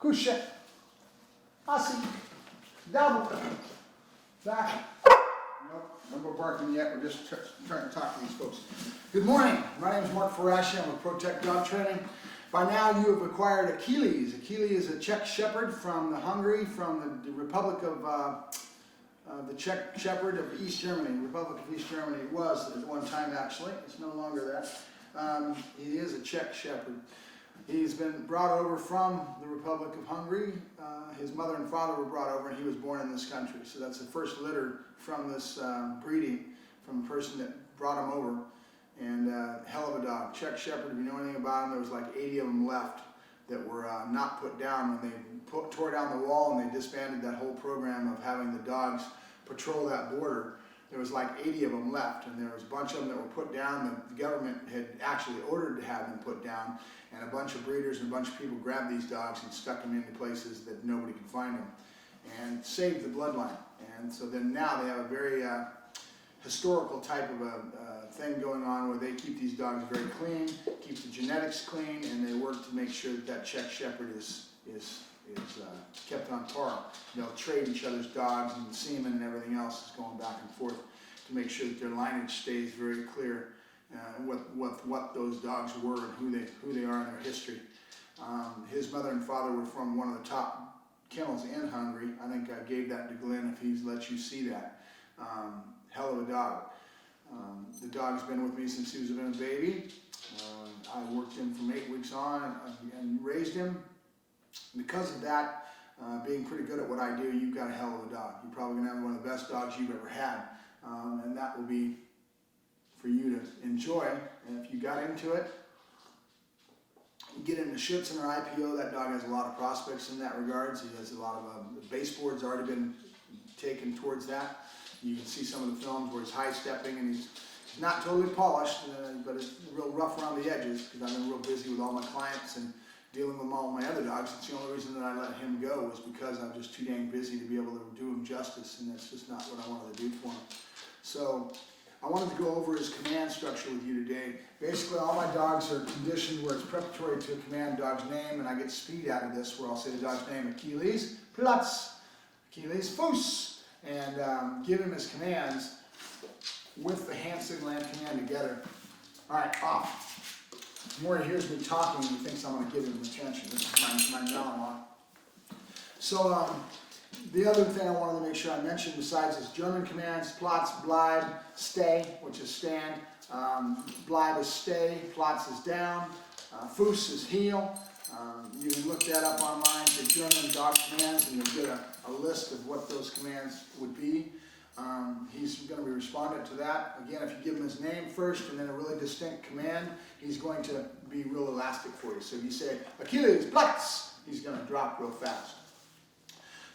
couche, assis, double, back. Nope, no more barking yet. We're just trying to talk to these folks. Good morning. My name is Mark Farashi. I'm with Protect Dog Training. By now you have acquired Achilles. Achilles is a Czech Shepherd from Hungary, from the Republic of the Czech Shepherd of East Germany. Republic of East Germany was at one time, actually. It's no longer that. He is a Czech Shepherd. He's been brought over from the Republic of Hungary. His mother and father were brought over, and he was born in this country. So that's the first litter from this breeding, from the person that brought him over. And hell of a dog. Czech Shepherd, if you know anything about him, there was like 80 of them left that were not put down when they tore down the wall and they disbanded that whole program of having the dogs patrol that border. There was like 80 of them left, and there was a bunch of them that were put down. The government had actually ordered to have them put down, and a bunch of breeders and a bunch of people grabbed these dogs and stuck them into places that nobody could find them, and saved the bloodline. And so then now they have a very historical type of a thing going on where they keep these dogs very clean, keep the genetics clean, and they work to make sure that that Czech Shepherd is kept on par. They'll trade each other's dogs, and the semen and everything else is going back and forth to make sure that their lineage stays very clear, what those dogs were and who they are in their history. His mother and father were from one of the top kennels in Hungary. I think I gave that to Glenn if he's let you see that. Hell of a dog. The dog's been with me since he was a baby. I worked him from 8 weeks on and raised him. Because of that, being pretty good at what I do, you've got a hell of a dog. You're probably going to have one of the best dogs you've ever had. And that will be for you to enjoy. And if you got into it, you get into Schutz and our IPO, that dog has a lot of prospects in that regards. He has a lot of the baseboard's already been taken towards that. You can see some of the films where he's high-stepping and he's not totally polished, but it's real rough around the edges because I've been real busy with all my clients and dealing with all my other dogs. It's the only reason that I let him go was because I'm just too dang busy to be able to do him justice, and that's just not what I wanted to do for him. So I wanted to go over his command structure with you today. Basically, all my dogs are conditioned where it's preparatory to a command dog's name, and I get speed out of this where I'll say the dog's name, Achilles, Platz, Achilles, Fuss, and give him his commands with the hand signal and command together. All right, off. Maury hears me talking and he thinks I'm going to give him attention. This is my monologue. So the other thing I wanted to make sure I mentioned besides his German commands, Platz, bleib, stay, which is stand. Bleib is stay, Platz is down, Fuß is heel. You can look that up online, the German dog commands, and you'll get a list of what those commands would be. He's going to be responding to that. Again, if you give him his name first and then a really distinct command, he's going to be real elastic for you. So if you say, Achilles, Platz, he's going to drop real fast.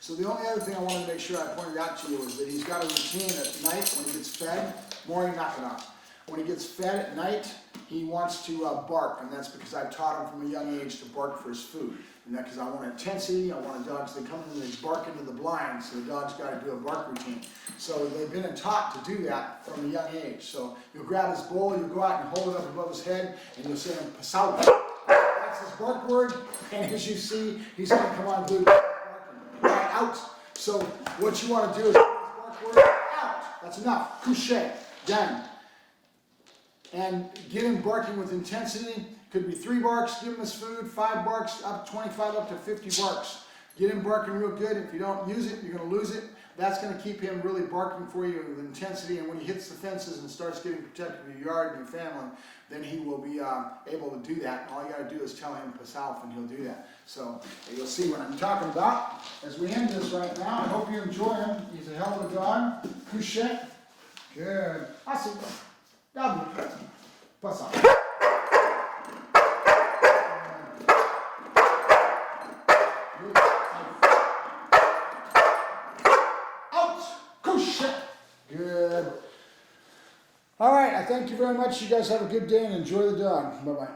So the only other thing I wanted to make sure I pointed out to you was that he's got a routine at night when he gets fed. Maury, knock it off. When he gets fed at night, he wants to bark, and that's because I've taught him from a young age to bark for his food. And that's because I want intensity. I want dogs that come in and they bark into the blind, so the dog's got to do a bark routine. So they've been taught to do that from a young age. So you'll grab his bowl, you'll go out and hold it up above his head, and you'll say, Pasau. That's his bark word, and as you see, he's going to come on blue barking. Right, out. So what you want to do is his bark word, out. That's enough. Couche, done. And get him barking with intensity. Could be 3 barks, give him his food, 5 barks, up 25, up to 50 barks. Get him barking real good. If you don't use it, you're going to lose it. That's going to keep him really barking for you with intensity. And when he hits the fences and starts getting protective of your yard and your family, then he will be able to do that. And all you got to do is tell him Pasau, and he'll do that. So you'll see what I'm talking about as we end this right now. I hope you enjoy him. He's a hell of a dog. Couche. Good. Awesome. Double. Pasau. Good. All right, I thank you very much. You guys have a good day and enjoy the dog. Bye-bye.